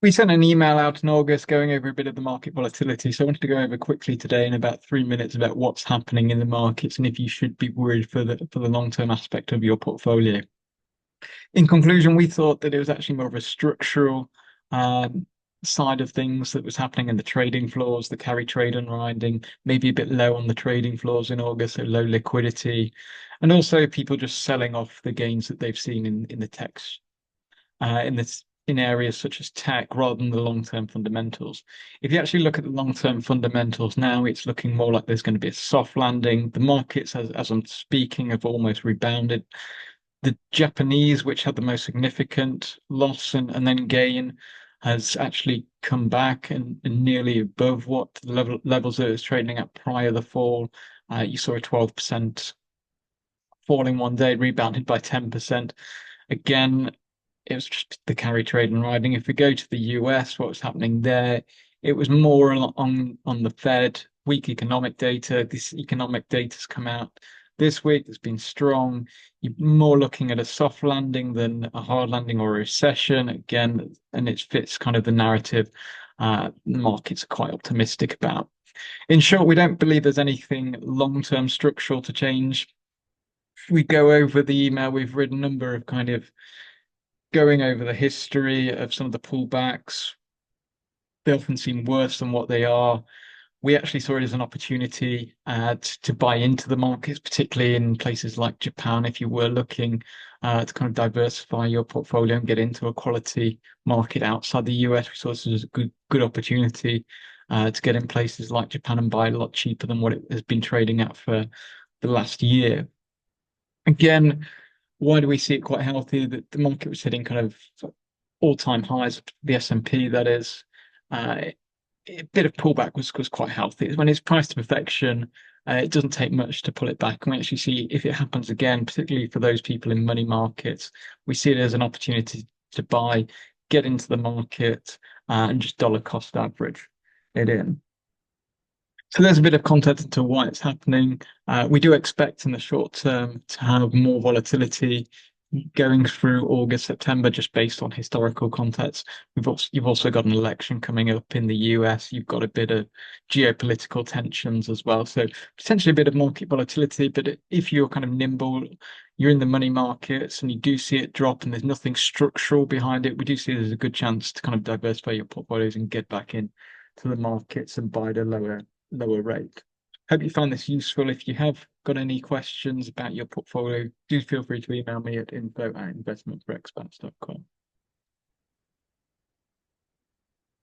We sent an email out in August going over a bit of the market volatility. So I wanted to go over quickly today in about 3 minutes about what's happening in the markets and if you should be worried for the long-term aspect of your portfolio. In conclusion, we thought that it was actually more of a structural um, side of things that was happening in the trading floors, the carry trade unwinding, maybe a bit low on the trading floors in August, so low liquidity, and also people just selling off the gains that they've seen in the techs in areas such as tech rather than the long-term fundamentals. If you actually look at the long-term fundamentals now, it's looking more like there's going to be a soft landing. The markets, as I'm speaking, have almost rebounded. The Japanese, which had the most significant loss and then gain, has actually come back and nearly above what the levels that it was trading at prior to the fall. You saw a 12% fall in one day, rebounded by 10%. Again, it was just the carry trade and riding. If we go to the US, what was happening there? It was more on the Fed, weak economic data. This economic data's come out this week. It's been strong. You're more looking at a soft landing than a hard landing or a recession again, and it fits kind of the narrative the markets are quite optimistic about. In short, we don't believe there's anything long-term structural to change. If we go over the email, we've written a number of kind of going over the history of some of the pullbacks. They often seem worse than what they are. We actually saw it as an opportunity to buy into the markets, particularly in places like Japan, if you were looking to kind of diversify your portfolio and get into a quality market outside the US. We saw this as a good opportunity to get in places like Japan and buy a lot cheaper than what it has been trading at for the last year. Again, why do we see it quite healthy? The market was hitting kind of all-time highs, the S&P that is. A bit of pullback was quite healthy. When it's priced to perfection, it doesn't take much to pull it back. And we actually see if it happens again, particularly for those people in money markets, we see it as an opportunity to buy, get into the market, and just dollar cost average it in. So there's a bit of context into why it's happening. We do expect in the short term to have more volatility going through August, September, just based on historical context. You've also got an election coming up in the US. You've got a bit of geopolitical tensions as well. So potentially a bit of market volatility. But if you're kind of nimble, you're in the money markets and you do see it drop and there's nothing structural behind it, we do see there's a good chance to kind of diversify your portfolios and get back in to the markets and buy at a lower rate. Hope you found this useful. If you have got any questions about your portfolio, do feel free to email me at info@investmentforexpats.com.